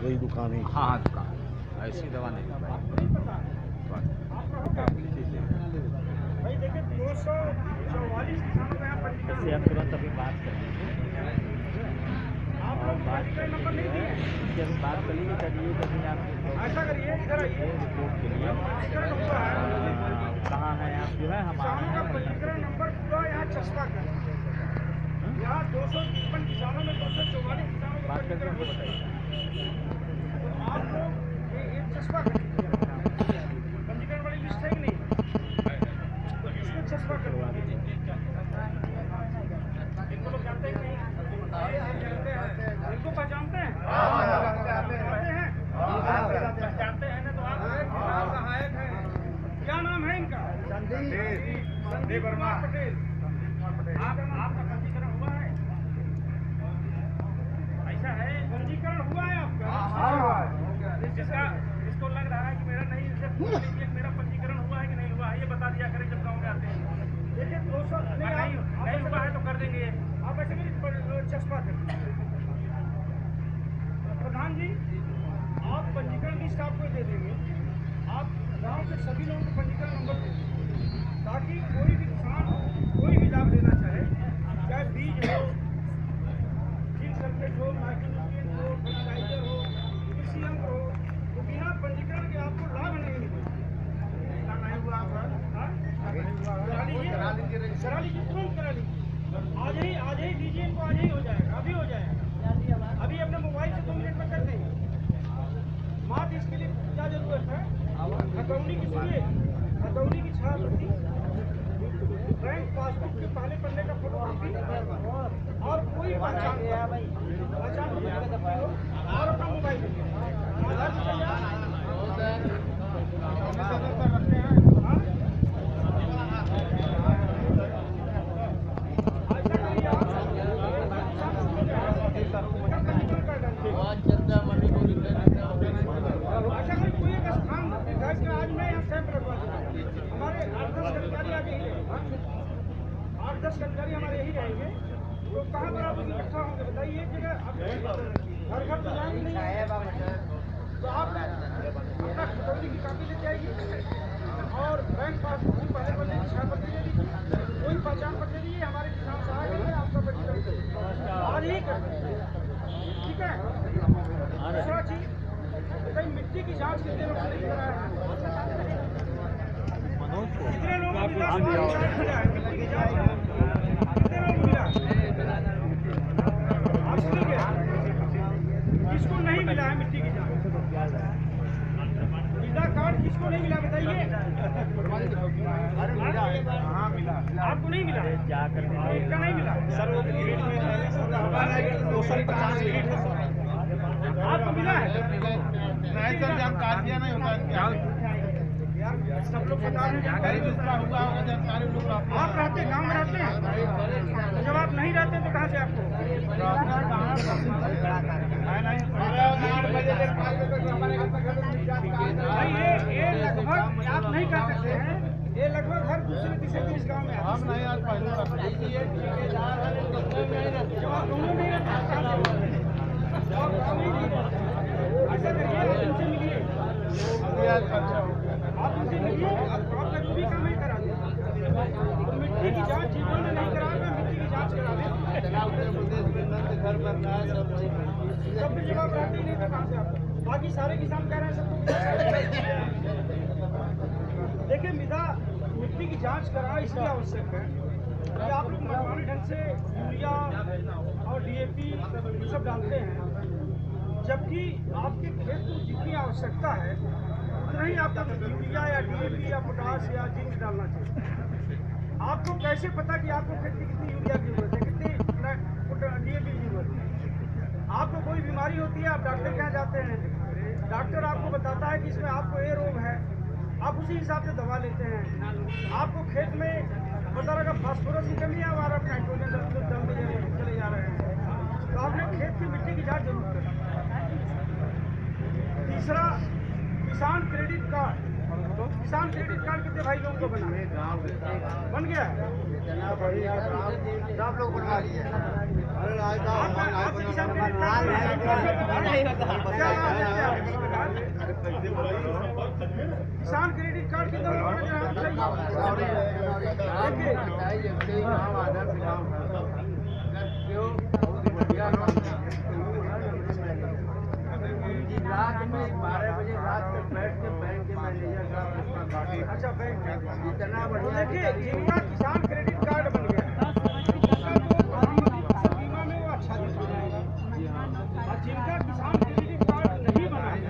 वही दुकान है? हाँ हाँ दुकान, ऐसी दवा नहीं भाई। देखिए 244 किसानों में आप तुरंत अभी बात कर लीजिए और बात कर लीजिए, बात कर लीजिए करिए कभी आप ऐसा करिए, इधर आइए रिपोर्ट के लिए कहाँ है आप जो है हमारे पंजीकरण नंबर पूरा यहाँ चस्पा कर, यहाँ 253 किसानों में 244 किसानों बात करके हमको बताइए। तो आप लोग ये चस्पा कर पंजीकरण वाली लिस्ट है कि नहीं, तो इसको चस्पा करवा दीजिए। इनको लोग जानते हैं कि नहीं? इनको पहचानते हैं? जानते हैं ना, तो आप सहायक हैं। क्या नाम है इनका? संदीप कुमार पटेल। आपका पंजीकरण हुआ है? ऐसा है, पंजीकरण हुआ है आपका? इसको लग रहा है कि मेरा नहीं, इसे पूछ लीजिए मेरा पंजीकरण हुआ है कि नहीं हुआ है, ये बता दिया करें जब गाँव में आते हैं। देखिए 200 नहीं हुआ है तो कर देंगे, आप ऐसे भी चस्पा कर। प्रधान जी, आप पंजीकरण लिस्ट आपको दे देंगे, आप गांव के सभी लोगों को पंजीकरण नंबर दें ताकि कोई भी किसान कोई भी लाभ लेना चाहे, चाहे बीज हो, जिंक सल्फेट हो, नाइट्रोजन हो, फर्टिलाइजर हो, कृषि यंत्र हो, तो बिना पंजीकरण के आपको लाभ नहीं मिलेगा। नहीं हुआ आपका? करा लीजिए, तुरंत करा लीजिए। आज ही दीजिए इनको, आज ही हो जाएगा, अभी हो जाएगा। अभी अपने मोबाइल से 2 मिनट में कर देंगे। मात्र इसके लिए क्या जरूरत है? खतौनी की सुनिए, खतौनी की छाप होती, बैंक पासबुक के पहले पन्ने का फोटो कॉपी और कोई पहचान और अपना मोबाइल आधार रखते हैं। हमारे 8-10 कर्मचारी आगे ही रहेंगे, 8-10 कर्मचारी हमारे यही रहेंगे। तो कहाँ पर आप इकट्ठा होंगे बताइए? एक जगह घर घर तो जाएंगे नहीं, तो आप अपना खतौनी की कापी लेते आइए और बैंक पासबुक की पहले पन्ने की छापी दे दीजिए, कोई पहचान पत्र दे दीजिए। हमारे किसान सहायक है, आपका पंजीकरण आज ही कर देंगे, ठीक है? दूसरा चीज, कहीं मिट्टी की जाँच कितने लोग नहीं कराया है? कितने लोग मिला है मिट्टी की जाँच? कितने लोग मिला? आप सुनिए, किसको नहीं मिला है मिट्टी की जाँच? मृदा कार्ड किसको नहीं मिला बताइए? हाँ मिला, आपको नहीं मिला? क्या नहीं मिला सर? वो ग्रेड में है, आपको मिला है? नहीं सर, जानकारी नहीं होता यार, सब लोग बता रहे हैं जानकारी जिसका हुआ होगा जानकारी लोग। आप रहते गांव में रहते हैं, जब आप नहीं रहते तो कहाँ से आपको? ये लगभग आप नहीं कर सकते हैं, ये लगभग हर दूसरे तीसरे दिन इस गाँव में हम नहीं आज पहले जब आप दोनों नहीं रहते ऐसा करिए, उनसे मिलिए, आप उनसे मिलिए, आपका जो भी काम है करा दें। मिट्टी की जाँच जीवन में नहीं करा, मैं मिट्टी की जाँच करा दें। सब भी जवाब रहते ही नहीं था कहाँ से आप? बाकी सारे किसान कह रहे हैं सबको। देखिए मिट्टी की जाँच करा इसलिए आवश्यक है कि आप लोग मनमाने ढंग से यूरिया और DAP ये सब डालते हैं, जबकि आपके खेत को जितनी आवश्यकता है उतना ही आपको यूरिया या DAP या पोटास या जिंक डालना चाहिए। आपको कैसे पता कि आपको खेत की कितनी यूरिया की जरूरत है, कितनी DAP की जरूरत है? आपको कोई बीमारी होती है, आप डॉक्टर के यहाँ जाते हैं, डॉक्टर आपको बताता है कि इसमें आपको ये रोग है, आप उसी हिसाब से दवा लेते हैं। आपको खेत में पता लगा फास्फोरस की कमी है और आप नाइट्रोजन डालते चले जा रहे हैं, तो आपने खेत की मिट्टी की जाँच जरूर करें। तीसरा, किसान क्रेडिट कार्ड। तो किसान क्रेडिट कार्ड कितने भाई लोगों को बना बन गया है? आप लोग बनवा लीजिए। किसान क्रेडिट कार्ड किसान क्रेडिट कार्ड कितना रात में 12 बजे रात में बैठ के बैंक के मैनेजर साहब उसका काटे। अच्छा बैंक इतना बढ़िया। देखिए जिनका किसान क्रेडिट कार्ड बन गया प्रधानमंत्री फसल बीमा में वो अच्छा दिखा जाएगा। और जिनका किसान क्रेडिट कार्ड नहीं बना है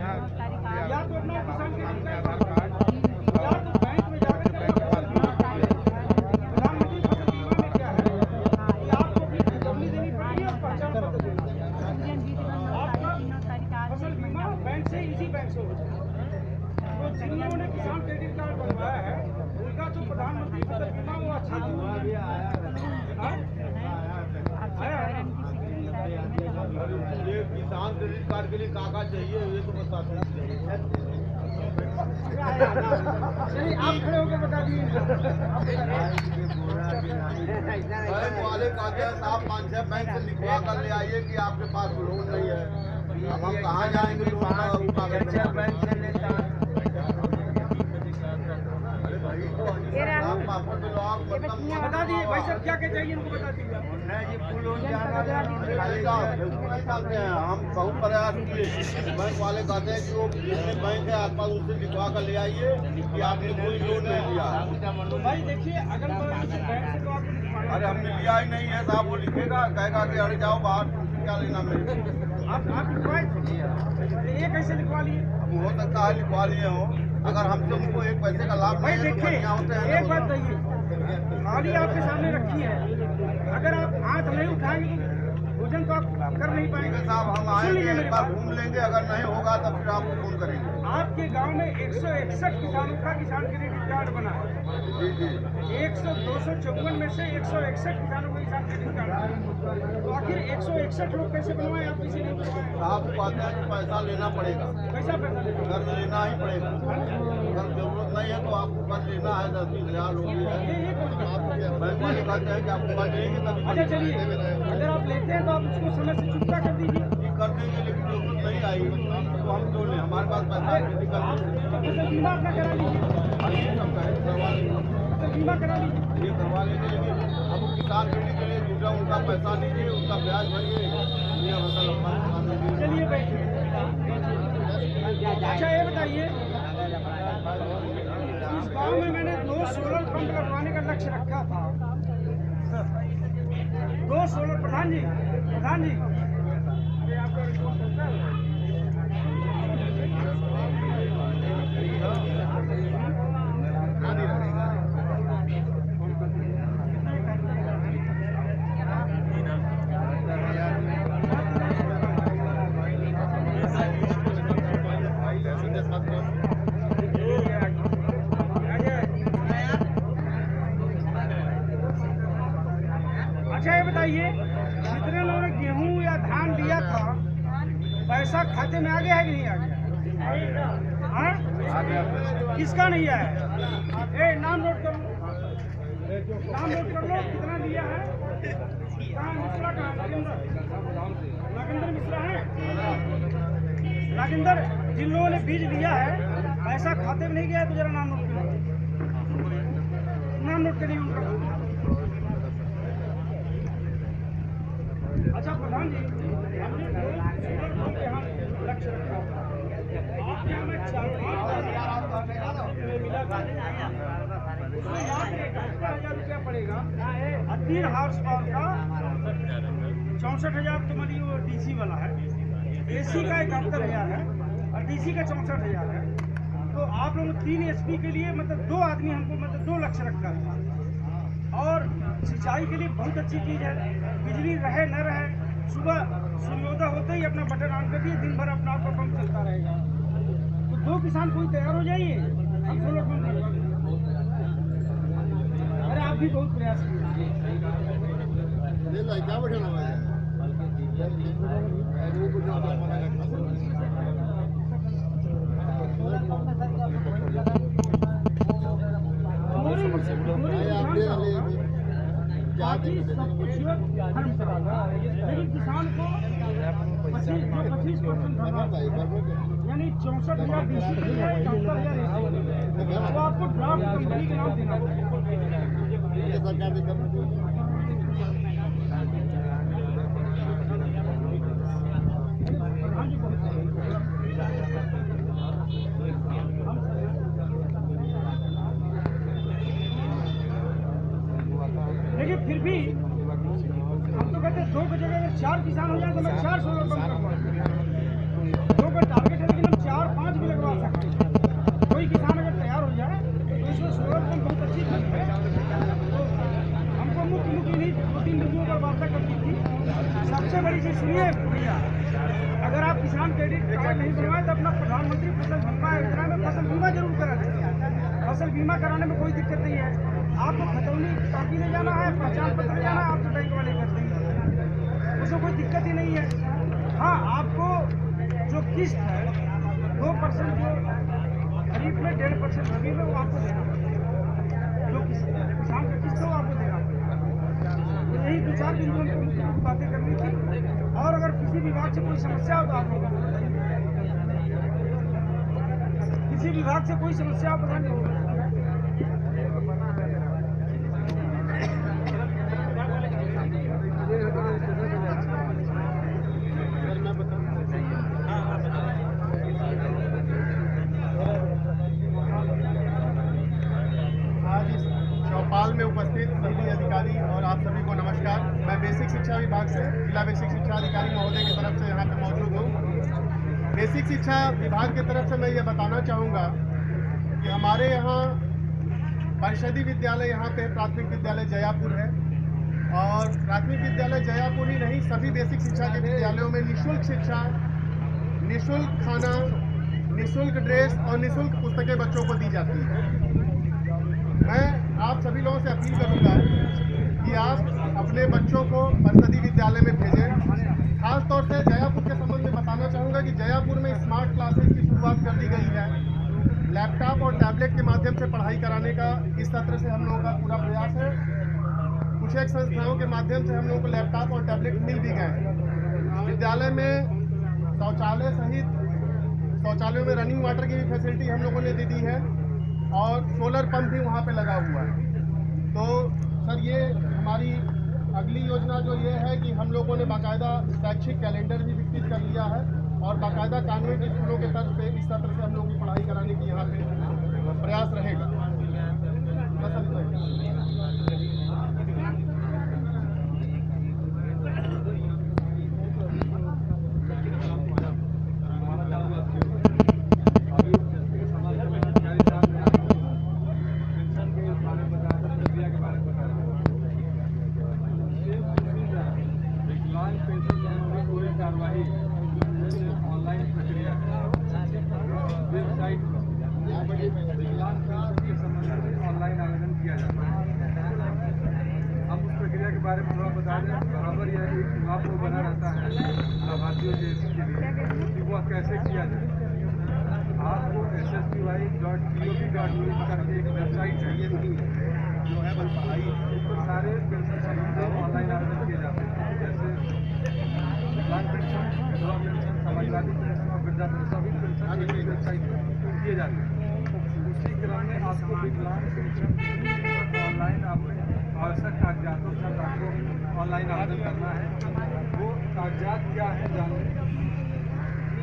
या तो अपना किसान क्रेडिट कार्ड या तो बैंक में जाकर के फसल बीमा कराइए। प्रधानमंत्री फसल बीमा में क्या है कि आपको अपनी चुकौती देनी पड़ेगी और पहचान पत्र देना पड़ेगा। आपका फसल बीमा बैंक से इसी बैंक से हो जाएगा। तो जिन लोगों ने किसान क्रेडिट कार्ड बनवाया है उनका जो प्रधानमंत्री फसल बीमा वो अच्छा ये किसान क्रेडिट कार्ड के लिए कागज चाहिए ये तो बता चलिए आप खड़े होकर बता दिए। बैंक वाले कहते हैं साहब 5-6 बैंक से लिखवा कर ले आइए कि आपके पास लोन नहीं है। अब हम कहाँ जाएंगे लोन बैंक से लेता बता दिए भाई साहब क्या क्या चाहिए उनको बता दीजिए। हम बहुत प्रयास किए। बैंक वाले कहते हैं कि वो जितने बैंक है आसपास उससे लिखवा कर ले आइए कि आपने कोई लोन नहीं लिया। तो भाई देखिए अगर बैंक से तो आपको लिखवाना अरे हमने लिया ही नहीं है साहब। वो लिखेगा कहेगा कि अरे जाओ बाहर क्या लेना मेरे आप लिखवाए ये कैसे लिखवा लिए? अब हो सकता है लिखवा लिए हो। अगर हम तुमको एक पैसे का लाभ भाई नहीं है तो देखिए बढ़िया होते हैं। एक बात कहिए थाली आपके सामने रखी है अगर आप हाथ नहीं उठाएंगे तो भोजन तो आप कर नहीं पाएंगे। साहब हम सुन आएंगे लीजिए एक मेरी बार बात। घूम लेंगे अगर नहीं होगा तब फिर आपको फोन करेंगे। आपके गांव में 161 किसानों का किसान क्रेडिट कार्ड बना है। जी जी 254 में से 161 किसानों का किसान क्रेडिट कार्ड है। तो आखिर 161 लोग कैसे बनवाए आप किसी ने बनवाए? साहब कहते हैं कि पैसा लेना पड़ेगा। पैसा लेना कर्ज लेना ही पड़ेगा। अगर जरूरत नहीं है तो आपको कर्ज लेना है 10-20 हज़ार लोग भी है। ये कौन सा? बैंक वाले कहते हैं कि आपको कर्ज लेंगे तभी अच्छा चलिए अगर आप लेते हैं तो आप उसको समय से चुकता कर दीजिए। कर देंगे लेकिन जरूरत नहीं आई तो हम क्यों लें? हमारे पास पैसा है खेती कर लेंगे। तो फसल बीमा अपना करा लीजिए। ये सब करवा लेंगे फसल बीमा करा लीजिए। ये करवा लेंगे लेकिन अब वो किसान क्रेडिट के लिए दूसरा उनका पैसा लीजिए उसका ब्याज भरिए ये फसल चलिए बैठिए। अच्छा ये बताइए इस गांव में मैंने 2 सोलर पंप लगवाने का लक्ष्य रखा था। 2 सोलर प्रधान जी ये आपका रिस्पॉन्स होता है? अच्छा ये बताइए जितने लोगों ने गेहूं या धान लिया था पैसा खाते में आ गया है कि नहीं आ गया? हाँ? किसका नहीं आया? ए नाम नोट कर लो कितना लिया है? कहाँ मिश्रा कहाँ? नागेंद्र मिश्रा है। नागेंद्र जिन लोगों ने बीज लिया है पैसा खाते में नहीं गया है तो जरा नाम नोट करो। नाम नोट करिए उनका। अच्छा प्रधान जी हमने यहाँ लक्ष्य रखा आपके यहाँ में 4-5 मिला था उसमें यहाँ पे 71,000 रुपया पड़ेगा। 3 हाउस पावर का 64,000 तो मतलब वो डीसी वाला है। एसी का 71,000 है और डीसी का 64,000 है। तो आप लोग 3 एचपी के लिए मतलब 2 आदमी हमको मतलब 2 लक्ष्य रखा था। और सिंचाई के लिए बहुत अच्छी चीज़ है। बिजली रहे न रहे सुबह सूर्योदय होते ही अपना बटन ऑन कर दिए दिन भर अपना आपका पंप चलता रहेगा। तो 2 किसान कोई तैयार हो जाइए हम सोलर पंप लगवा देंगे। अरे आप भी बहुत प्रयास किए। बाकी सब कुछ धर्म से लेकिन किसान को 50 25% यानी 64,000 डीसी के लिए 71,000 तो आपको ड्राफ्ट कंपनी के नाम देना ये सरकार ने करना चाहिए। लेकिन फिर भी हम तो कहते हैं 2 की जगह अगर 4 किसान हो जाए तो मैं 4 सोलर पंप लगवाऊंगा। 2 का टारगेट है लेकिन हम 4-5 भी लगवा सकते हैं। कोई किसान अगर तैयार हो जाए तो इसमें सोलर पंप बहुत अच्छी चीज है। तो हमको मुख्यमंत्री ने 2-3 बिंदुओं पर वार्ता करनी थी। सबसे बड़ी चीज सुनिए भैया, अगर आप किसान क्रेडिट कार्ड नहीं बनवाए तो अपना प्रधानमंत्री फसल बीमा योजना में फसल बीमा जरूर करा दें। फसल बीमा कराने में कोई दिक्कत नहीं है। आपको खतौनी कापी ले जाना है, पहचान पत्र ले जाना है, आपको बैंक वाले कर देंगे, उसमें कोई दिक्कत ही नहीं है। हाँ, आपको जो किस्त है 2% जो खरीफ में 1.5% रबी में वो आपको देना पड़ेगा। जो किसान का किस्त हो आपको देना पड़ेगा। तो यही 2-4 बिंदु उनको मुख्य बातें करनी थी। और अगर किसी विभाग से कोई समस्या हो तो आप लोगों को बताइए। किसी विभाग से कोई समस्या हो पता नहीं। चौपाल में उपस्थित सभी अधिकारी और आप सभी को नमस्कार। मैं बेसिक शिक्षा विभाग से जिला बेसिक शिक्षा अधिकारी महोदय की तरफ से यहाँ पे मौजूद हूँ। बेसिक शिक्षा विभाग की तरफ से मैं ये बताना चाहूँगा कि हमारे यहाँ परिषदीय विद्यालय यहाँ पे प्राथमिक विद्यालय जयापुर है और प्राथमिक विद्यालय जयापुर ही नहीं, सभी बेसिक शिक्षा के विद्यालयों में निःशुल्क शिक्षा, निःशुल्क खाना, निःशुल्क ड्रेस और निःशुल्क पुस्तकें बच्चों को दी जाती है। मैं आप सभी लोगों से अपील करूंगा कि आप अपने बच्चों को परिषदीय विद्यालय में भेजें। खास तौर से जयापुर के संबंध में बताना चाहूँगा कि जयापुर में स्मार्ट क्लासेस की शुरुआत कर दी गई है। लैपटॉप और टैबलेट के माध्यम से पढ़ाई कराने का इस सत्र से हम लोगों का पूरा प्रयास है। कुछ एक संस्थाओं के माध्यम से हम लोगों को लैपटॉप और टैबलेट मिल भी गए। विद्यालय में शौचालय सहित शौचालयों में रनिंग वाटर की भी फैसिलिटी हम लोगों ने दे दी है और सोलर पंप भी वहाँ पे लगा हुआ है। तो सर, ये हमारी अगली योजना जो ये है कि हम लोगों ने बाकायदा शैक्षिक कैलेंडर भी विकसित कर लिया है और बाकायदा कानूनी स्कूलों के तर्ज पे इस सत्र से हम लोगों की पढ़ाई कराने की यहाँ पे प्रयास रहेगा। ऑनलाइन प्रक्रिया वेबसाइट के संबंध में ऑनलाइन आवेदन किया जाता है। हम उस प्रक्रिया के बारे में थोड़ा बता दें। बराबर यह एक चुनाव को बना रहता है लाभार्थियों के लिए कि वह कैसे किया जाए। आपको ssty.gov.in करके एक वेबसाइट है जो है पढ़ाई, इस पर सारे पेंशन संबंधी ऑनलाइन आवेदन किए जाते हैं। जैसे विकलांग पेंशन, विधवा पेंशन, समाजवादी पेंशन और वृद्धा पेंशन, सभी पेंशन की वेबसाइट पर किए जाते हैं। उसी क्रम में आपको विकलांग पेंशन ऑनलाइन अपने आवश्यक कागजातों के साथ आपको ऑनलाइन आवेदन करना है। वो कागजात क्या है जानिए।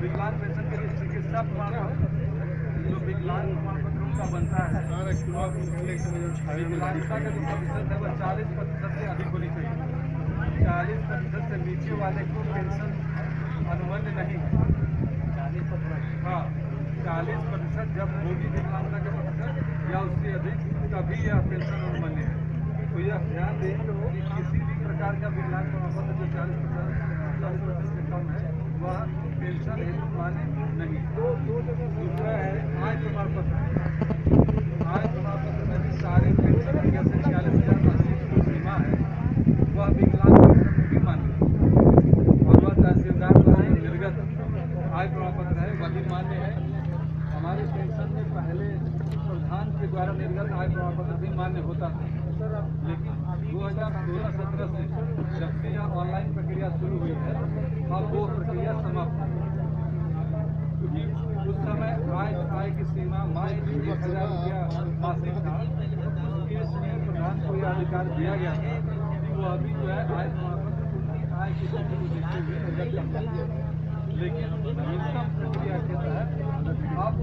विकलांग पेंशन के लिए चिकित्सा प्रमाण पत्र, जो विकलांग प्रमाण पत्रों का बनता है, विकलांगता का जो प्रतिशत है वह 40% से अधिक होनी चाहिए। 40% से नीचे वाले को पेंशन अनुबंध नहीं है। 40%, हाँ 40% जब होगी विकलांगता का प्रतिशत या उससे अधिक, तभी यह पेंशन अनुबंध है। तो यह ध्यान दें कि किसी भी प्रकार का विकलांग प्रमाण पत्र जो 40% से कम है वह पेंशन हेतु मान्य नहीं। दूसरा है आय प्रमाण पत्र। आय प्रमाण पत्र में भी सारे पेंशन की जैसे 40,080 की सीमा है वह विकलांग पेंशन में भी मान्य और वह तहसीलदार द्वारा निर्गत आय प्रमाण पत्र है वह भी मान्य है। हमारे पेंशन में पहले प्रधान के द्वारा निर्गत आय प्रमाण पत्र भी मान्य होता था, लेकिन 2016-17 से जब से यह ऑनलाइन प्रक्रिया शुरू हुई है अब वो प्रक्रिया समाप्त है, क्योंकि उस समय आय की सीमा माई 1000 रुपया मासिक था। उसके लिए प्रधान को यह अधिकार दिया गया था कि वो अभी जो है आय प्रमाण पत्र उनकी आय की स्थिति को देखते हुए निर्गत कर सकते हैं। लेकिन न्यूनतम प्रक्रिया के तहत आप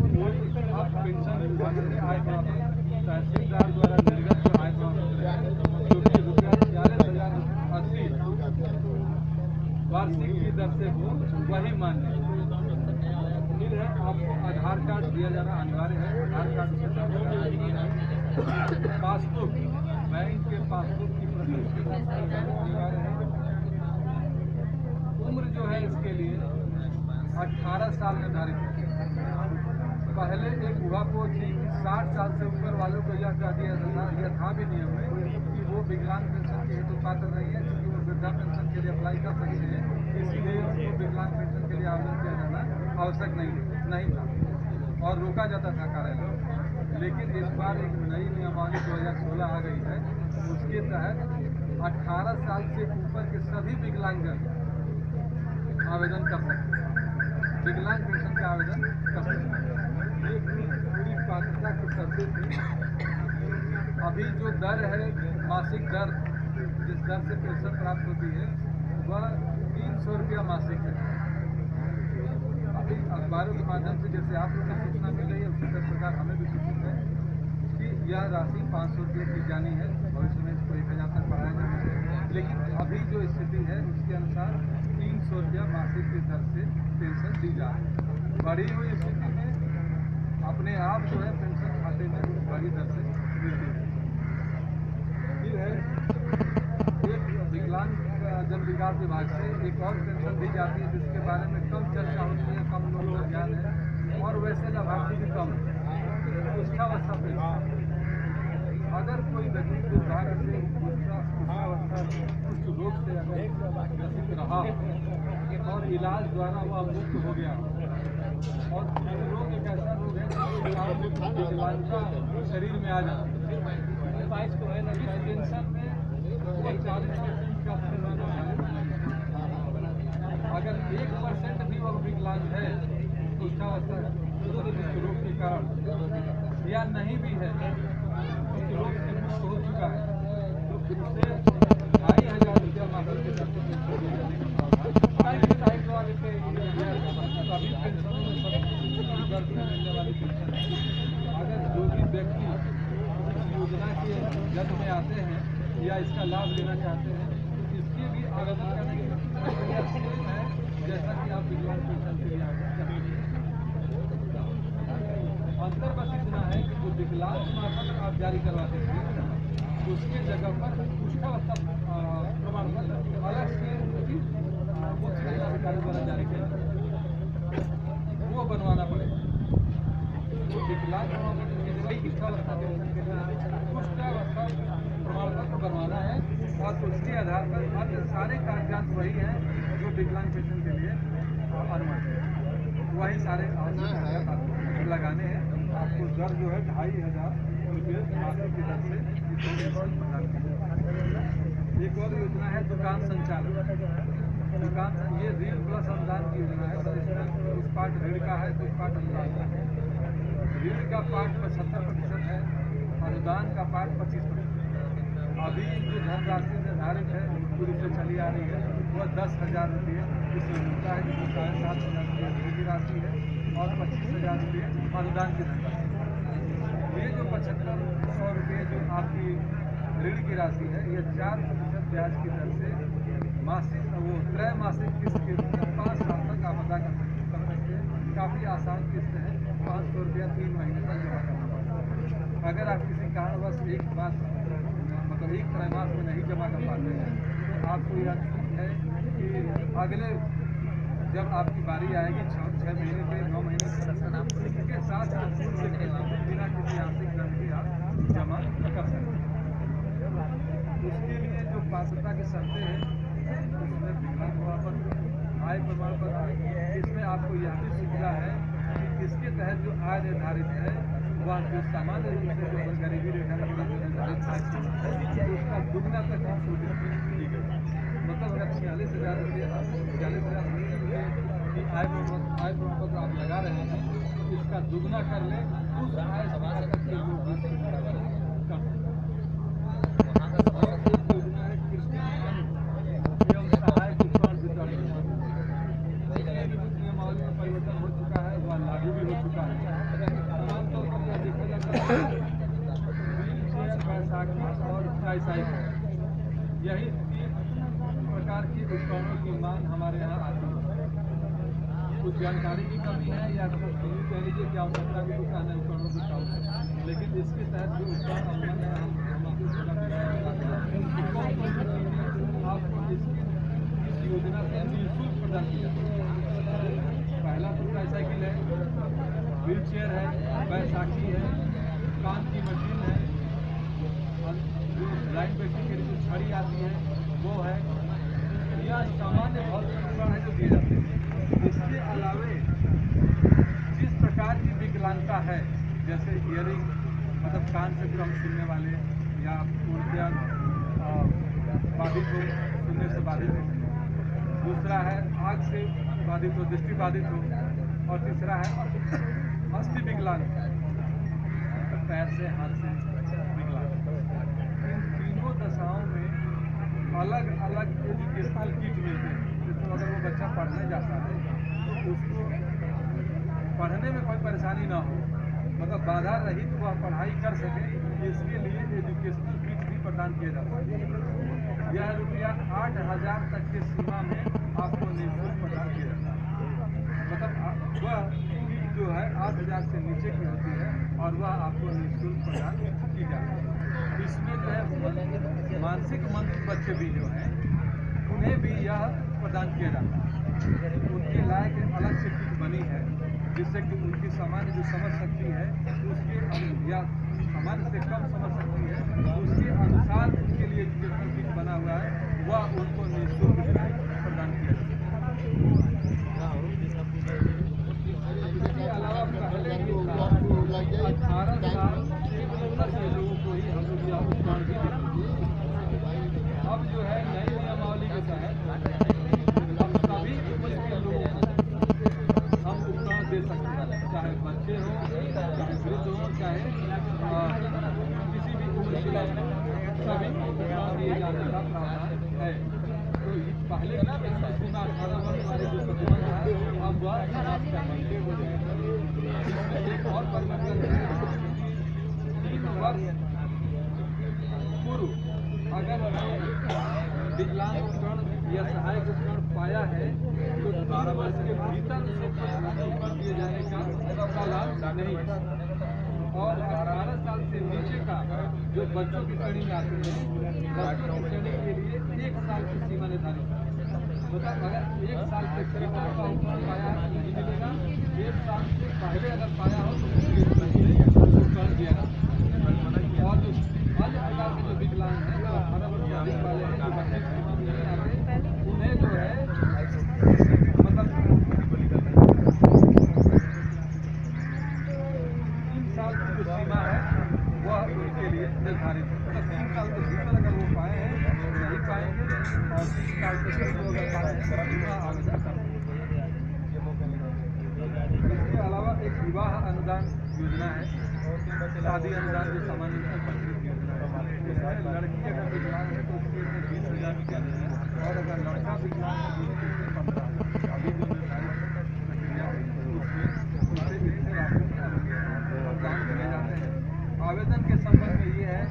पेंशन विभाग से आय प्रमाण पत्र तहसीलदार द्वारा निर्गत जो आय प्रमाण पत्र है, जो कि ₹46,080 वार्षिक की दर से हो, वही मान्य है। फिर है आपको आधार कार्ड दिया जाना अनिवार्य है। आधार कार्ड से पासबुक, बैंक के पासबुक की प्रति अनिवार्य है। उम्र जो है इसके लिए 18 साल निर्धारित है। पहले एक ऊहापोह थी कि 60 साल से ऊपर वालों को यह कह दिया था, यह था भी नियम में कि वो विकलांग पेंशन के हेतु पात्र नहीं है, क्योंकि वो वृद्धा पेंशन के लिए अप्लाई कर सकते हैं, इसीलिए उनको विकलांग पेंशन के लिए आवेदन किया जाना आवश्यक नहीं था और रोका जाता था कार्यालय। लेकिन इस बार एक नई नियमावली 2016 आ गई है, उसके तहत 18 साल से ऊपर के सभी विकलांगजन आवेदन कर सकते हैं, विकलांग पेंशन का आवेदन कर सकते हैं। ये पूरी पात्रता की शर्तें थी। अभी जो दर है, मासिक दर, जिस दर से पेंशन प्राप्त होती है, वह 300 रुपया मासिक है। अभी अखबारों के माध्यम से जैसे आप लोग को सूचना मिल रही है, उसी प्रकार हमें भी सूचित है कि यह राशि 500 रुपये की जानी है। भविष्य में इसको 1000 तक बढ़ाया जाएगा, लेकिन अभी जो स्थिति है उसके अनुसार 300 रुपया मासिक की दर से पेंशन दी जा रही है। बढ़ी हुई स्थिति में अपने आप जो है पेंशन खाते में बड़ी दर से मिलती है। फिर है एक विकलांग जन विकास विभाग से एक और पेंशन दी जाती है, जिसके बारे में कम चर्चा होती है, कम लोगों को ज्ञान है और वैसे लाभार्थी भी कम है। पुष्टावस्था पेंशन, अगर कोई व्यक्ति दुर्भाग्य से पुष्टावस्था कुछ रोग से अगर ग्रसित रहा और इलाज द्वारा वह मुक्त हो गया, और रोग एक ऐसा रोग है जो विकलांगता शरीर में आ जाता है, इस पेंशन में 40% का पैमाना है। अगर 1% भी वह विकलांग है पुष्टावस्था रोग के कारण या नहीं भी है, उस रोग से मुक्त हो चुका है, तो उससे 2500 रुपया मासिक के दर से सभी पेंशनों में दर से मिलने वाली पेंशन है। अगर जो भी व्यक्ति इस योजना के जद में आते हैं या इसका लाभ लेना चाहते हैं, तो इसके भी आवेदन करने की प्रक्रिया सेम है जैसा कि आप विकलांग पेंशन के लिए आवेदन करते हैं। अंतर बस इतना है कि जो विकलांग प्रमाण पत्र आप जारी करवाते थे, उसके जगह पर पुष्टावस्था प्रमाण पत्र अलग से अधिकारी द्वारा जारी किया वो बनवाना पड़ेगा। विकलांग प्रमाण पत्र की जगह पुष्टावस्था पेंशन के लिए पुष्टावस्था प्रमाण पत्र बनवाना है, और उसके आधार पर अन्य सारे कागजात वही हैं जो विकलांग पेंशन के लिए अनुमति है, वही सारे कागजात आपको लगाने हैं। आपको दर जो है 2500 रुपये मासिक की दर से पेंशन प्रदान की। एक और योजना है दुकान संचालन। दुकान ये ऋण प्लस अनुदान की योजना है, तो इसमें कुछ पार्ट ऋण का है, कुछ पार्ट अनुदान का है। ऋण का पार्ट 75% है, अनुदान का पार्ट 25%। अभी जो धनराशि निर्धारित है पूरी से चली आ रही है वह 10,000 रुपये इसमें मिलता है, जिसमें 7,500 रुपये ऋण की राशि है और 25,000 रुपये अनुदान की धनराशि। ये जो 7500 रुपये जो आपकी ऋण की राशि है, ये 4% ब्याज की दर से मासिक वो त्रैमासिक किस्त के 5 साल तक आप अदा कर सकते हैं। काफ़ी आसान किस्त है, 500 रुपया 3 महीने तक जमा करना पड़ता है। अगर आप किसी कारणवश एक बार मतलब एक त्रैमास में नहीं जमा कर पाते हैं, तो आपको यह है कि अगले जब आपकी बारी आएगी 6 महीने पे 9 महीने के साथ बिना किसी आंशिक दंड के आप जमा कर सकते हैं। उसके लिए जो पात्रता की शर्तें हैं, उसमें विकलांग प्रमाण पत्र, आय प्रमाण पत्र, इसमें आपको यह भी सुविधा है कि इसके तहत जो आय निर्धारित है वह जो सामान्य रूप से जो गरीबी रेखा का निर्धारित है उसका दुगना तक छूट दी गई। मतलब अगर 46,000 रुपये की आय प्रमाण पत्र आप लगा रहे हैं, इसका दुगना कर लें, उस आय सीमा तक के लोग भी कर सकते हैं। और एक योजना है कृषि एवं सहायक उपकरण वितरण योजना। नियमावली में परिवर्तन हो चुका है, वह लागू भी हो चुका है। आमतौर पर यह देखा जाता है बैसाखी और ट्राईसाइकिल, यही 3 प्रकार के उपकरणों की मांग हमारे यहाँ आती है। कुछ जानकारी की कमी है या कह लीजिए कि आवश्यकता भी कुछ अन्य उपकरणों की कम है, लेकिन इसके तहत जो उपकरण अमल है आपको इस योजना से निःशुल्क प्रदान किया। पहला तो ट्राईसाइकिल है, व्हील चेयर है, बैसाखी है, कान की मशीन है, जो ब्लाइंड व्यक्ति के लिए जो छड़ी आती है वो है, या सामान्य भौतिक उपकरण है जो दिए जाते हैं। इसके अलावे जिस प्रकार की विकलांगता है, जैसे इयरिंग मतलब कान से कम सुनने वाले, या पूर्णतया बाधित हो, सुनने से बाधित हो, दूसरा है आँख से बाधित हो, दृष्टि बाधित हो, और तीसरा है अस्थि विकलांग, पैर से हाथ से विकलांग। इन तीनों दशाओं में अलग अलग एजुकेशनल किट मिलते हैं, जिसमें अगर वो बच्चा पढ़ने जाता है तो उसको पढ़ने में कोई परेशानी ना हो, मतलब बाधा रहित वह पढ़ाई कर सके, इसके लिए एजुकेशनल किट भी प्रदान किया जाता है। यह रुपया 8,000 तक की सीमा में आपको निःशुल्क प्रदान किया जाता है। मतलब वह किट जो है 8,000 से नीचे की होती है और वह आपको निःशुल्क प्रदान की जाती है। इसमें जो है मानसिक मंद बच्चे भी जो हैं उन्हें भी यह प्रदान किया जाता है। उनके लायक अलग से किट बनी है, जिससे कि उनकी सामान्य जो समझ शक्ति है उसके या सामान्य से कम समझ सकती है, उसके अनुसार उनके लिए एजुकेशनल किट बना हुआ है, वह उनको निःशुल्क प्रदान किया जाता है। इसके अलावा पहले 18 साल के लोगों को ही हम लोग यह उपकरण भी देते हैं। अब जो है नई नियमावली के तहत अब सभी उम्र के लोगों को हम उपकरण दे सकते हैं, चाहे बच्चे हों, चाहे वृद्ध हों, चाहे किसी भी उम्र के सभी उपकरण दिए जाने का प्रावधान है। तो पहले की सीमा 18 वर्ष वाले जो प्रतिबंध है, अब वह समाप्त करने हो जाएगा। इसमें एक और परिवर्तन है, 3 वर्ष पूर्व अगर विकलांग उपकरण या सहायक उपकरण पाया है तो 12 वर्ष के भीतर उसे उपकरण दिए जाने का लाभ नहीं है। और 18 साल से नीचे का जो बच्चों की श्रेणी में आते हैं, बच्चों की श्रेणी के लिए 1 साल की सीमा निर्धारित है। मतलब अगर 1 साल से कम का उपकरण पाया है तो नहीं मिलेगा, 1 साल से पहले अगर पाया हो तो उपकरण दिया जाता है। और जो अन्य प्रकार के जो विकलांग हैं, जो 18 वर्ष से अधिक वाले हैं, जो बच्चे नहीं आते, उन्हें जो है मतलब 3 साल की जो सीमा है वह उनके लिए निर्धारित है। मतलब 3 साल के भीतर अगर वो पाए हैं तो नहीं पाएंगे, और 3 साल से कम वो अगर पाए हैं तो आवेदन कर सकते हैं। इसके अलावा एक विवाह अनुदान योजना है, शादी अनुदान जो सामान्य प्रचलित योजना है। इसमें लड़की अगर विकलांग है तो उसके लिए 20,000 रुपया है, और अगर लड़का विकलांग है तो उसके लिए 15,000। अभी जो निर्धारित प्रक्रिया है उसमें उसे इतने राशि प्रदान किए जाते हैं। आवेदन के संबंध में ये है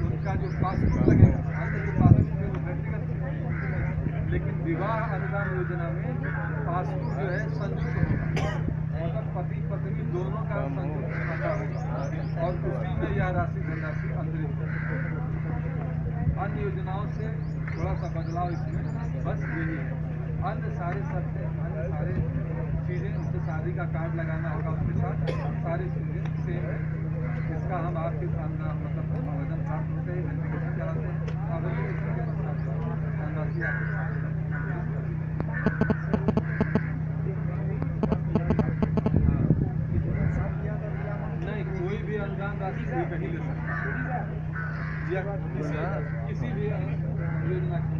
उनका जो पासपोर्ट लगेगा, अन्य जो पासपोर्ट है वो व्यक्तिगत, लेकिन विवाह अनुदान योजना में पासपोर्ट जो है संयुक्त होगा, मतलब पति पत्नी दोनों का संयुक्त खाता होगा, और उसी में यह धनराशि अंतरित होगी। अन्य योजनाओं से थोड़ा सा बदलाव इसमें बस यही है। अन्य सारे शर्तें, अन्य सारे चीज़ें, उससे शादी का कार्ड लगाना होगा उसके साथ, सारी चीज़ें सेम है। इसका हम आपके मतलब आवेदन प्राप्त होते ही वेरिफिकेशन कराते हैं, आवेदन के पश्चात धनराशि आपके नहीं, कोई भी अनुदान राशि कोई कहीं ले सकता है या किसी भी योजना के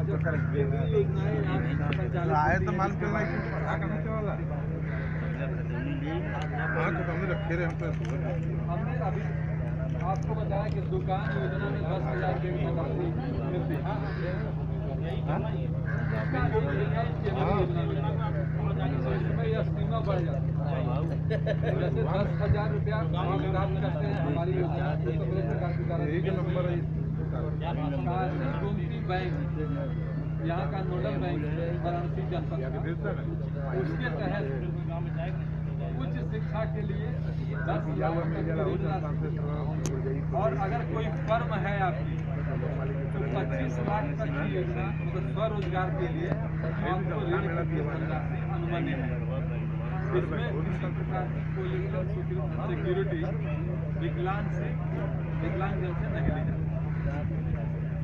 योजनाएं आप संचालित आए तो मालूम चल रहा है वाला हाँ तो हमने रखे रहे हम तो हमने अभी आपको बताया कि दुकान योजना में 10,000 की राशि मिलती है। इसमें यह सीमा बढ़ जाती है। जैसे 10,000 रुपया आप प्राप्त करते हैं हमारी योजना नंबर गोमती बैंक यहाँ का नोडल बैंक वाराणसी जनपद का, उसके तहत उच्च शिक्षा के लिए 10 लाख तक की ऋण राशि, और अगर कोई फर्म है आपकी तो 25 लाख तक की योजना मतलब स्वरोजगार के लिए आपको ऋण की राशि अनुमानित है। इसमें किसी प्रकार की पोलिटिकल सिक्योरिटी विकलांग जन से नहीं ली जाती।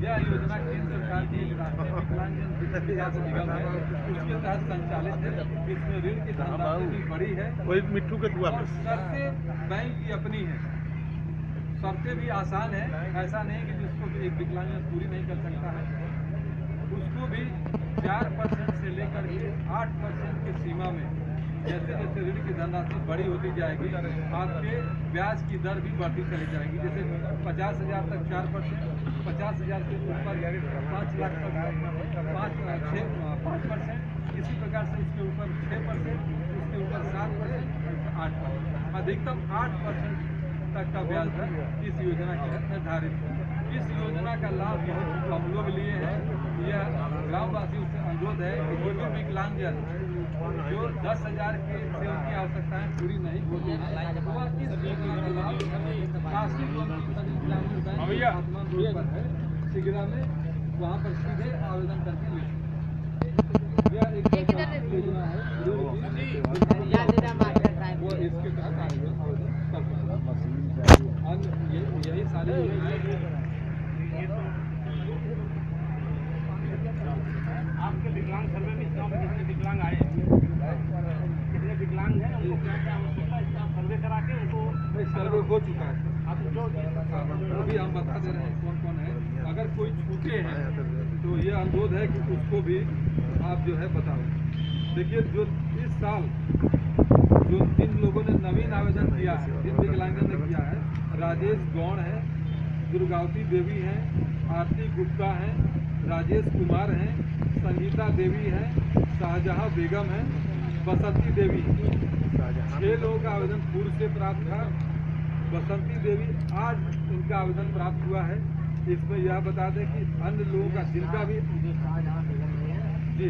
यह योजना केंद्र सरकार की राष्ट्रीय विकलांग जन विकास निगम है, उसके तहत संचालित है। इसमें ऋण की धनराशि भी बड़ी है, वही मिट्टू के दुआ और शर्तें बैंक की अपनी है। शर्तें भी आसान है, ऐसा नहीं कि जिसको एक विकलांग पूरी नहीं कर सकता है। उसको भी 4% से लेकर के 8% की सीमा में जैसे जैसे ऋण की धनराशि बड़ी होती जाएगी आपके ब्याज की दर भी बढ़ती चली जाएगी। जैसे 50,000 तक 4%, 50,000 से ऊपर 5 लाख तक 5%, इसी प्रकार से उसके ऊपर 6%, उसके ऊपर 7%, 8%, अधिकतम 8% तक का ब्याज दर इस योजना के तहत निर्धारित है। इस योजना का लाभ बहुत कम लोग लिए हैं। यह ग्रामवासियों से अनुरोध है कि कोई भी विकलांगजन जो 10,000 से उनकी आवश्यकताएं पूरी नहीं होती हैं वह इस योजना का लाभ काशी ग्रामीण बैंक वर्तमान रोड पर है सिगरा में, वहाँ पर सीधे आवेदन करके ले सकते हैं। यह एक योजना है वो इसके तहत आवेदन कर सकते हैं। यही सारी आपके विकलांग सर्वे में इस गाँव में कितने विकलांग आए हैं, कितने विकलांग हैं, उनको क्या क्या आवश्यकता है, इसका सर्वे करा के उनको सर्वे हो चुका है। आप जो वो भी हम बता दे रहे हैं कौन कौन है। अगर कोई छूटे हैं तो ये अनुरोध है कि उसको भी आप जो है बताओ। देखिए जो इस साल जो जिन लोगों ने नवीन आवेदन किया है, जिन विकलांगों ने किया है, राजेश गौड़ है, दुर्गावती देवी हैं, आरती गुप्ता हैं, राजेश कुमार हैं, संगीता देवी है, शाहजहां बेगम है, बसंती देवी। 6 लोगों का आवेदन पूर्व से प्राप्त था। बसंती देवी आज इनका आवेदन प्राप्त हुआ है। इसमें यह बता दें कि अन्य लोगों का जिनका भी जी